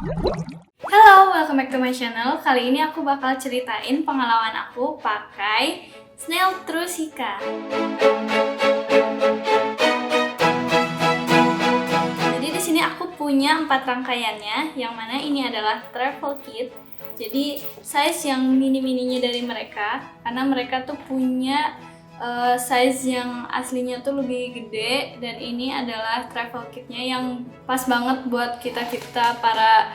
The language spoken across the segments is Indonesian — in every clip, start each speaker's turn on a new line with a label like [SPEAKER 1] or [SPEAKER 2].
[SPEAKER 1] Halo, welcome back to my channel. Kali ini aku bakal ceritain pengalaman aku pakai Snail Trusika. Jadi di sini aku punya 4 rangkaiannya, yang mana ini adalah travel kit. Jadi size yang mini-mininya dari mereka, karena mereka tuh punya size yang aslinya tuh lebih gede, dan ini adalah travel kitnya yang pas banget buat kita para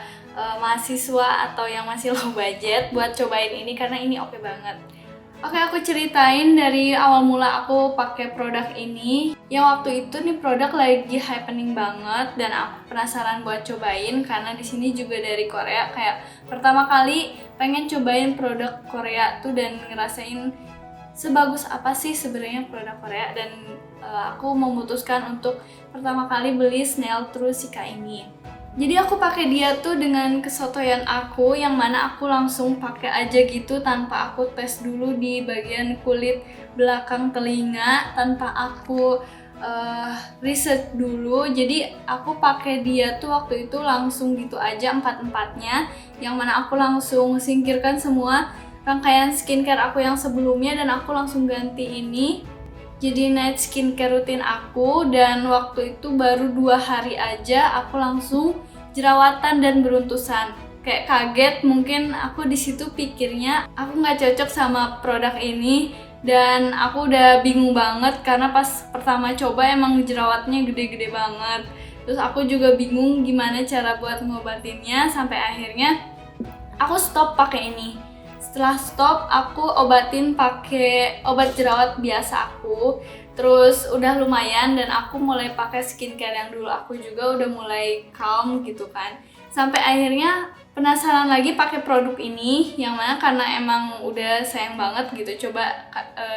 [SPEAKER 1] mahasiswa atau yang masih low budget buat cobain ini, karena ini oke banget. Oke, aku ceritain dari awal mula aku pakai produk ini. Yang waktu itu nih produk lagi happening banget dan aku penasaran buat cobain karena di sini juga dari Korea. Kayak pertama kali pengen cobain produk Korea tuh dan ngerasain sebagus apa sih sebenarnya produk Korea, dan aku memutuskan untuk pertama kali beli Snail Trusika ini. Jadi aku pakai dia tuh dengan kesotoyan aku, yang mana aku langsung pakai aja gitu tanpa aku tes dulu di bagian kulit belakang telinga, tanpa aku research dulu. Jadi aku pakai dia tuh waktu itu langsung gitu aja 4-4-nya, yang mana aku langsung singkirkan semua rangkaian skincare aku yang sebelumnya dan aku langsung ganti ini jadi night skincare rutin aku. Dan waktu itu baru 2 hari aja aku langsung jerawatan dan beruntusan. Kayak kaget, mungkin aku di situ pikirnya aku nggak cocok sama produk ini, dan aku udah bingung banget karena pas pertama coba emang jerawatnya gede-gede banget. Terus aku juga bingung gimana cara buat ngobatinnya, sampai akhirnya aku stop pakai ini. Setelah stop, aku obatin pakai obat jerawat biasa aku. Terus udah lumayan dan aku mulai pakai skincare yang dulu aku juga udah mulai calm gitu kan. Sampai akhirnya penasaran lagi pakai produk ini, yang mana karena emang udah sayang banget gitu coba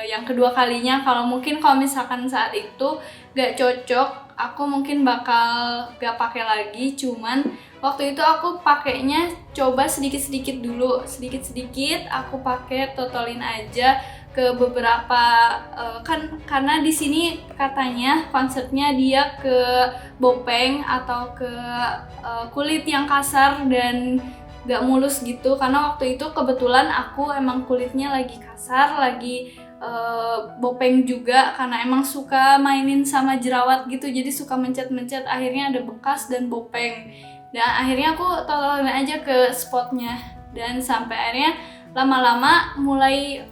[SPEAKER 1] yang kedua kalinya. Kalau misalkan saat itu gak cocok, aku mungkin bakal gak pakai lagi. Cuman waktu itu aku pakainya coba sedikit-sedikit dulu, sedikit-sedikit aku pakai, totolin aja ke beberapa kan karena di sini katanya konsepnya dia ke bopeng atau ke kulit yang kasar dan gak mulus gitu. Karena waktu itu kebetulan aku emang kulitnya lagi kasar, lagi bopeng juga, karena emang suka mainin sama jerawat gitu, jadi suka mencet-mencet, akhirnya ada bekas dan bopeng. Dan akhirnya aku totolin aja ke spotnya, dan sampai akhirnya lama-lama mulai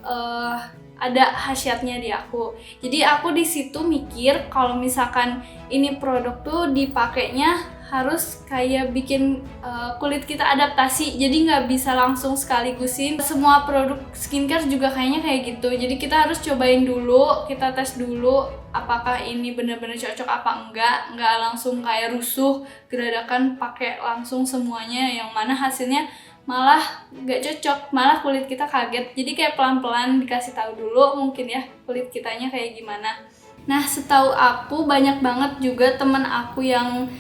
[SPEAKER 1] ada khasiatnya di aku. Jadi aku di situ mikir kalau misalkan ini produk tuh dipakainya harus kayak bikin kulit kita adaptasi, jadi nggak bisa langsung sekaligusin semua produk skincare juga kayaknya kayak gitu. Jadi kita harus cobain dulu, kita tes dulu apakah ini benar-benar cocok apa nggak langsung kayak rusuh geradakan pakai langsung semuanya, yang mana hasilnya malah nggak cocok, malah kulit kita kaget. Jadi kayak pelan-pelan dikasih tahu dulu mungkin ya kulit kitanya kayak gimana. Nah, setahu aku banyak banget juga temen aku yang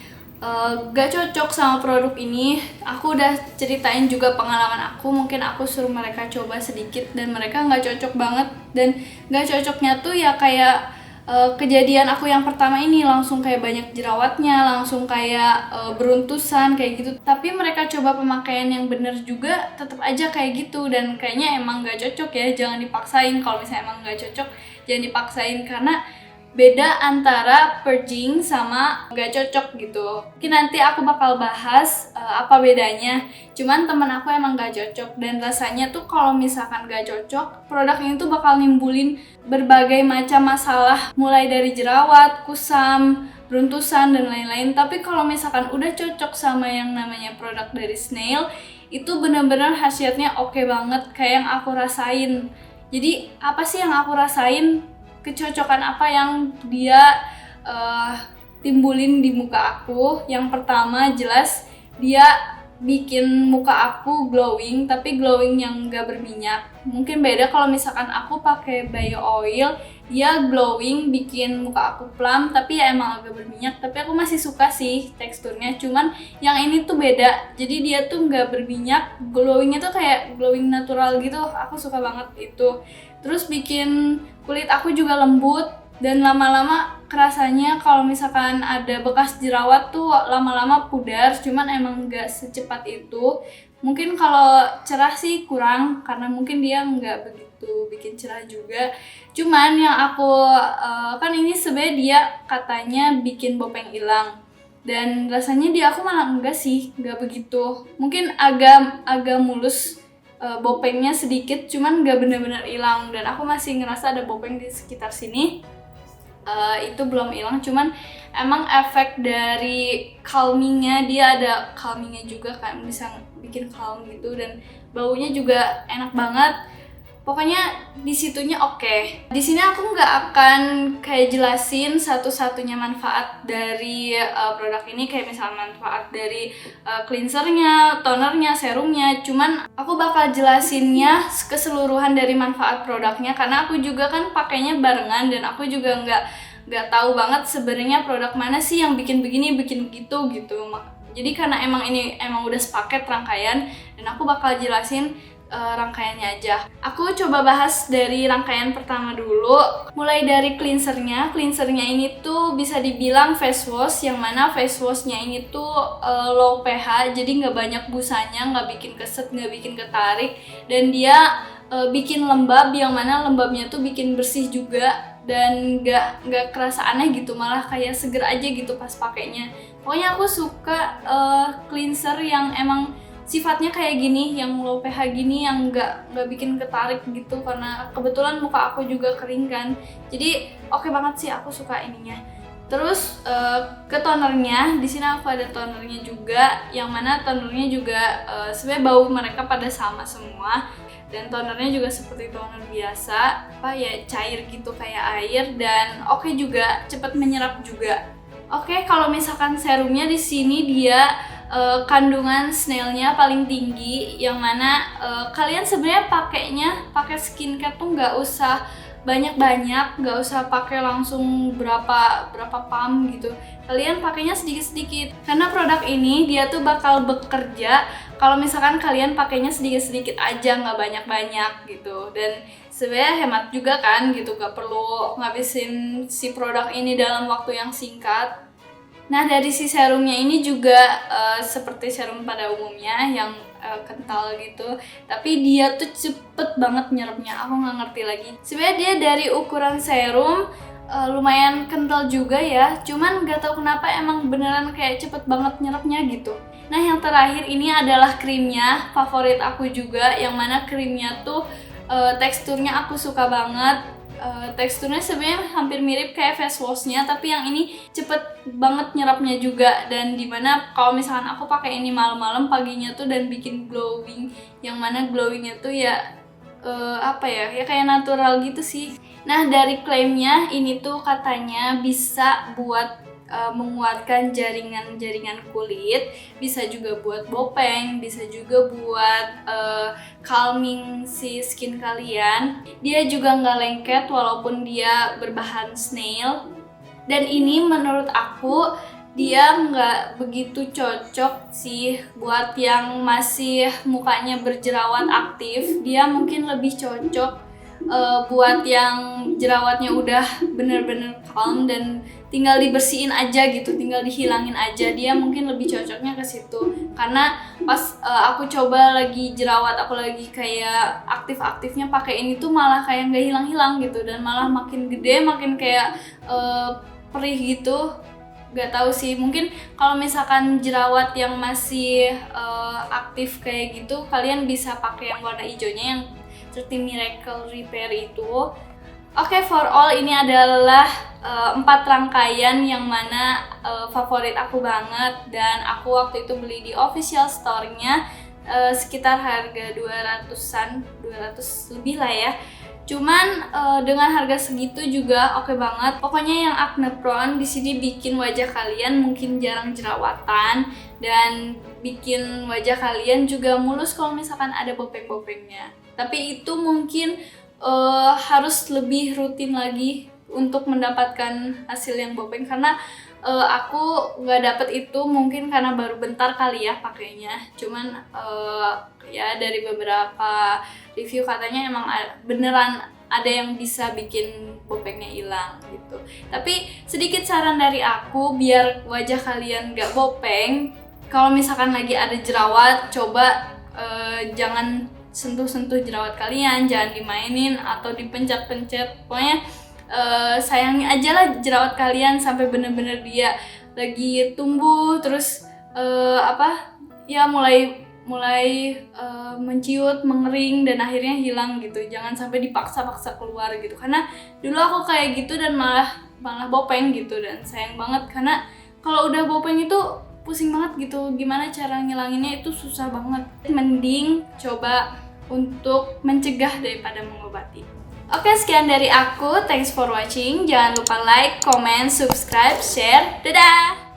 [SPEAKER 1] gak cocok sama produk ini. Aku udah ceritain juga pengalaman aku, mungkin aku suruh mereka coba sedikit dan mereka gak cocok banget. Dan gak cocoknya tuh ya kayak kejadian aku yang pertama ini, langsung kayak banyak jerawatnya, langsung kayak beruntusan kayak gitu. Tapi mereka coba pemakaian yang bener juga tetap aja kayak gitu, dan kayaknya emang gak cocok ya. Jangan dipaksain, kalau misalnya emang gak cocok jangan dipaksain, karena beda antara purging sama gak cocok gitu. Mungkin nanti aku bakal bahas apa bedanya. Cuman temen aku emang gak cocok, dan rasanya tuh kalau misalkan gak cocok, produk ini tuh bakal nimbulin berbagai macam masalah, mulai dari jerawat, kusam, beruntusan, dan lain-lain. Tapi kalau misalkan udah cocok sama yang namanya produk dari Snail, itu benar-benar khasiatnya oke banget kayak yang aku rasain. Jadi apa sih yang aku rasain? Kecocokan apa yang dia timbulin di muka aku. Yang pertama jelas dia bikin muka aku glowing, tapi glowing yang gak berminyak. Mungkin beda kalau misalkan aku pakai bio oil, dia glowing bikin muka aku plump, tapi ya emang agak berminyak. Tapi aku masih suka sih teksturnya, cuman yang ini tuh beda. Jadi dia tuh gak berminyak, glowingnya tuh kayak glowing natural gitu. Aku suka banget itu. Terus bikin kulit aku juga lembut, dan lama-lama kerasanya kalau misalkan ada bekas jerawat tuh lama-lama pudar, cuman emang nggak secepat itu. Mungkin kalau cerah sih kurang, karena mungkin dia nggak begitu bikin cerah juga. Cuman yang aku kan ini sebenarnya dia katanya bikin bopeng hilang, dan rasanya di aku malah enggak sih, nggak begitu. Mungkin agak mulus, bopengnya sedikit, cuman nggak benar-benar hilang, dan aku masih ngerasa ada bopeng di sekitar sini. Itu belum hilang, cuman emang efek dari calmingnya, dia ada calmingnya juga kan, bisa bikin calm gitu, dan baunya juga enak banget. Pokoknya di situnya oke. Di sini aku nggak akan kayak jelasin satu-satunya manfaat dari produk ini, kayak misalnya manfaat dari cleansernya, tonernya, serumnya. Cuman aku bakal jelasinnya keseluruhan dari manfaat produknya, karena aku juga kan pakainya barengan, dan aku juga nggak tahu banget sebenarnya produk mana sih yang bikin begini, bikin begitu gitu. Jadi karena ini emang udah sepaket rangkaian, dan aku bakal jelasin rangkaiannya aja. Aku coba bahas dari rangkaian pertama dulu. Mulai dari cleansernya. Cleansernya ini tuh bisa dibilang face wash, yang mana face washnya ini tuh low pH, jadi nggak banyak busanya, nggak bikin keset, nggak bikin ketarik, dan dia bikin lembab, yang mana lembabnya tuh bikin bersih juga, dan nggak kerasa aneh gitu, malah kayak seger aja gitu pas pakainya. Pokoknya aku suka cleanser yang emang sifatnya kayak gini, yang low pH gini, yang nggak bikin ketarik gitu, karena kebetulan muka aku juga kering kan. Jadi oke banget sih, aku suka ininya. Terus ke tonernya, di sini aku ada tonernya juga, yang mana tonernya juga sebenarnya bau mereka pada sama semua, dan tonernya juga seperti toner biasa, cair gitu kayak air, dan oke juga, cepat menyerap juga. Oke, kalau misalkan serumnya di sini dia kandungan snailnya paling tinggi, yang mana kalian sebenarnya pakai skincare tuh nggak usah banyak-banyak, nggak usah pakai langsung berapa pump gitu. Kalian pakainya sedikit-sedikit, karena produk ini dia tuh bakal bekerja kalau misalkan kalian pakainya sedikit-sedikit aja, nggak banyak-banyak gitu. Dan sebenarnya hemat juga kan gitu, nggak perlu ngabisin si produk ini dalam waktu yang singkat. Nah, dari si serumnya ini juga seperti serum pada umumnya yang kental gitu, tapi dia tuh cepet banget nyerapnya. Aku nggak ngerti lagi. Sebenarnya dia dari ukuran serum lumayan kental juga ya, cuman nggak tahu kenapa emang beneran kayak cepet banget nyerapnya gitu. Nah, yang terakhir ini adalah krimnya, favorit aku juga, yang mana krimnya tuh teksturnya aku suka banget. Teksturnya sebenarnya hampir mirip kayak face washnya, tapi yang ini cepet banget nyerapnya juga, dan dimana kalau misalkan aku pakai ini malam-malam, paginya tuh dan bikin glowing, yang mana glowingnya tuh ya kayak natural gitu sih. Nah, dari klaimnya ini tuh katanya bisa buat menguatkan jaringan kulit, bisa juga buat bopeng, bisa juga buat calming si skin kalian. Dia juga nggak lengket walaupun dia berbahan snail. Dan ini menurut aku dia nggak begitu cocok sih buat yang masih mukanya berjerawat aktif. Dia mungkin lebih cocok buat yang jerawatnya udah bener-bener calm dan tinggal dibersihin aja gitu, tinggal dihilangin aja. Dia mungkin lebih cocoknya ke situ, karena pas aku coba lagi jerawat, aku lagi kayak aktif-aktifnya pakai ini tuh malah kayak nggak hilang-hilang gitu, dan malah makin gede, makin kayak perih gitu. Gak tahu sih, mungkin kalau misalkan jerawat yang masih aktif kayak gitu, kalian bisa pakai yang warna hijaunya, yang seperti Miracle Repair itu. Oke, for all ini adalah 4 rangkaian yang mana favorit aku banget, dan aku waktu itu beli di official store-nya sekitar harga 200-an, 200 lebih lah ya. Cuman dengan harga segitu juga oke banget. Pokoknya yang acne prone di sini bikin wajah kalian mungkin jarang jerawatan, dan bikin wajah kalian juga mulus kalau misalkan ada bopeng-bopengnya. Tapi itu mungkin harus lebih rutin lagi untuk mendapatkan hasil yang bopeng, karena aku nggak dapet itu mungkin karena baru bentar kali ya pakainya. Cuman ya dari beberapa review katanya emang beneran ada yang bisa bikin bopengnya hilang gitu. Tapi sedikit saran dari aku biar wajah kalian gak bopeng, kalau misalkan lagi ada jerawat, coba jangan sentuh-sentuh jerawat kalian, jangan dimainin atau dipencet-pencet. Pokoknya sayangi aja lah jerawat kalian sampai bener-bener dia lagi tumbuh terus ya mulai menciut, mengering dan akhirnya hilang gitu. Jangan sampai dipaksa-paksa keluar gitu. Karena dulu aku kayak gitu dan malah bopeng gitu, dan sayang banget karena kalau udah bopeng itu pusing banget gitu. Gimana cara ngilanginnya itu susah banget. Mending coba untuk mencegah daripada mengobati. Oke, sekian dari aku. Thanks for watching. Jangan lupa like, comment, subscribe, share. Dadah!